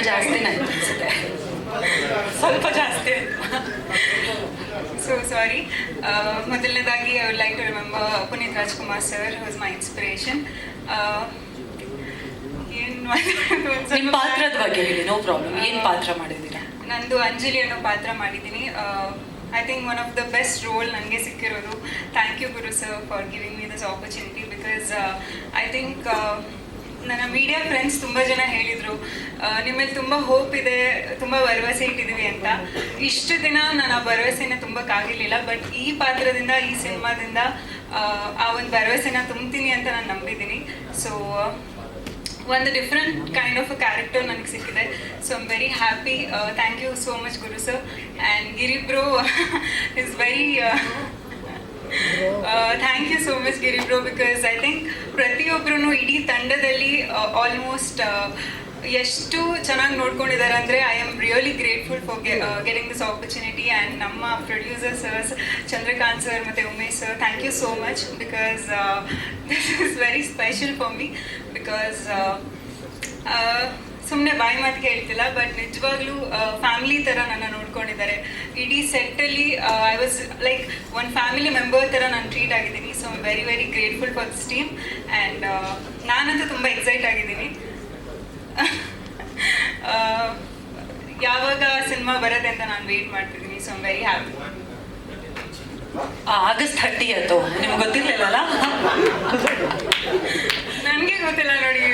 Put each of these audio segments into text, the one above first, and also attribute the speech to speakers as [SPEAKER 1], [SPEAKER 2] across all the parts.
[SPEAKER 1] ಜಾಸ್ತಿನೇ ಆಯ್ತು ಅನ್ಸುತ್ತೆ, ಸ್ವಲ್ಪ ಜಾಸ್ತಿ ಆಯ್ತು.
[SPEAKER 2] So sorry. ಮೊದಲನೇದಾಗಿ I would like to remember Puneeth Rajkumar sir was my inspiration.
[SPEAKER 1] ನಿಮ್ಮ ಪಾತ್ರದ ಬಗ್ಗೆ ಹೇಳಿ, ನೋ ಪ್ರಾಬ್ಲಮ್. ಏನು ಪಾತ್ರ ಮಾಡಿದ್ದೀರಾ?
[SPEAKER 2] ನಂದು ಅಂಜಲಿ ಅನ್ನೋ ಪಾತ್ರ ಮಾಡಿದ್ದೀನಿ. I think one of the best role ನನಗೆ ಸಿಕ್ಕಿರೋದು. Thank you Guru sir for giving me this opportunity. Because I think ನನ್ನ ಮೀಡಿಯಾ ಫ್ರೆಂಡ್ಸ್ ತುಂಬ ಜನ ಹೇಳಿದರು ನಿಮ್ಮಲ್ಲಿ ತುಂಬ ಹೋಪ್ ಇದೆ, ತುಂಬ ಭರವಸೆ ಇಟ್ಟಿದ್ದೀವಿ ಅಂತ. ಇಷ್ಟು ದಿನ ನಾನು ಆ ಭರವಸೆನ ತುಂಬಕ್ಕಾಗಿರಲಿಲ್ಲ. ಬಟ್ ಈ ಪಾತ್ರದಿಂದ, ಈ ಸಿನಿಮಾದಿಂದ ಆ ಒಂದು ಭರವಸೆನ ತುಂಬ್ತೀನಿ ಅಂತ ನಾನು ನಂಬಿದ್ದೀನಿ. ಸೊ ಒಂದು different kind of a character ನನಗೆ ಸಿಕ್ಕಿದೆ. So I am very happy. Thank you so much Guru sir. And Giri bro is very thank you so much Giri bro. Because I think ಪ್ರತಿಯೊಬ್ಬರೂ ಇಡೀ ತಂಡದಲ್ಲಿ ಆಲ್ಮೋಸ್ಟ್ ಎಷ್ಟು ಚೆನ್ನಾಗಿ ನೋಡ್ಕೊಂಡಿದ್ದಾರೆ ಅಂದರೆ I am really grateful for getting this opportunity. And ನಮ್ಮ producer sirs Chandrakant sir ಮತ್ತು Umesh sir, thank you so much. Because this is very special for me. Because ಸುಮ್ಮನೆ ಬಾಯಿ ಮಾತಿಗೆ ಹೇಳ್ತಿಲ್ಲ, ಬಟ್ ನಿಜವಾಗ್ಲೂ ಫ್ಯಾಮಿಲಿ ಥರ ನನ್ನ ನೋಡ್ಕೊಂಡಿದ್ದಾರೆ. ಇಡೀ ಸೆಟ್ಟಲ್ಲಿ ಐ ವಾಸ್ ಲೈಕ್ ಒಂದು ಫ್ಯಾಮಿಲಿ ಮೆಂಬರ್ ಥರ ನಾನು ಟ್ರೀಟ್ ಆಗಿದ್ದೀನಿ. So I very very grateful for this team. And ನಾನಂತೂ ತುಂಬ ಎಕ್ಸೈಟ್ ಆಗಿದ್ದೀನಿ. ಯಾವಾಗ ಸಿನಿಮಾ ಬರುತ್ತೆ ಅಂತ ನಾನು ವೇಟ್ ಮಾಡ್ತಿದ್ದೀನಿ. So I very happy.
[SPEAKER 1] August 30th ನಿಮ್ಗೆ ಗೊತ್ತಿರಲಿಲ್ಲಲ್ಲ?
[SPEAKER 2] ನನಗೆ ಗೊತ್ತಿಲ್ಲ ನೋಡಿ,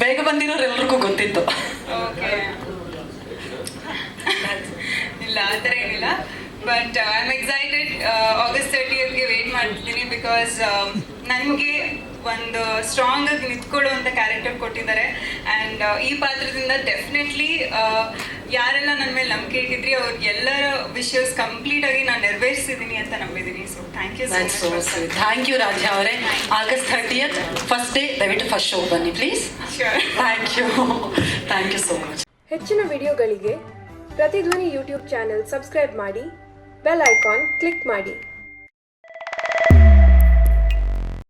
[SPEAKER 1] ಬೇಗ ಬಂದಿರೋರೆಲ್ರಿಗೂ ಗೊತ್ತಿತ್ತು.
[SPEAKER 2] ಓಕೆ, ಇಲ್ಲ ಆ ಥರ ಏನಿಲ್ಲ. But I am excited. August 30th wait ಮಾಡ್ತಿದ್ದೀನಿ. ಬಿಕಾಸ್ ನನಗೆ ಒಂದು ಸ್ಟ್ರಾಂಗ್ ಆಗಿ ನಿಂತ್ಕೊಳ್ಳುವಂಥ ಕ್ಯಾರೆಕ್ಟರ್ ಕೊಟ್ಟಿದ್ದಾರೆ. ಆ್ಯಂಡ್ ಈ ಪಾತ್ರದಿಂದ ಡೆಫಿನೆಟ್ಲಿ ಯಾರೆಲ್ಲ ನನ್ನ ಮೇಲೆ ನಂಬಿಕೆ ಇಟ್ಟಿದ್ರಿ ಅವ್ರಿಗೆಲ್ಲರ ವಿಷಸ್ ಕಂಪ್ಲೀಟ್ ಆಗಿ ನಾನು ನೆರವೇರಿಸಿದ್ದೀನಿ ಅಂತ ನಂಬಿದ್ದೀನಿ. So thank you so much.
[SPEAKER 1] Thank you Rajya ಅವರೇ. ಆಗಸ್ಟ್ 30th ಫಸ್ಟ್ ಡೇ, ದಯವಿಟ್ಟು ಫಸ್ಟ್ ಶೋ ಬನ್ನಿ please.
[SPEAKER 2] Sure.
[SPEAKER 1] Thank you so much.
[SPEAKER 3] ಹೆಚ್ಚಿನ ವಿಡಿಯೋಗಳಿಗೆ ಪ್ರತಿಧ್ವನಿ ಯೂಟ್ಯೂಬ್ ಚಾನೆಲ್ ಸಬ್ಸ್ಕ್ರೈಬ್ ಮಾಡಿ, ಬೆಲ್ ಐಕಾನ್ ಕ್ಲಿಕ್ ಮಾಡಿ.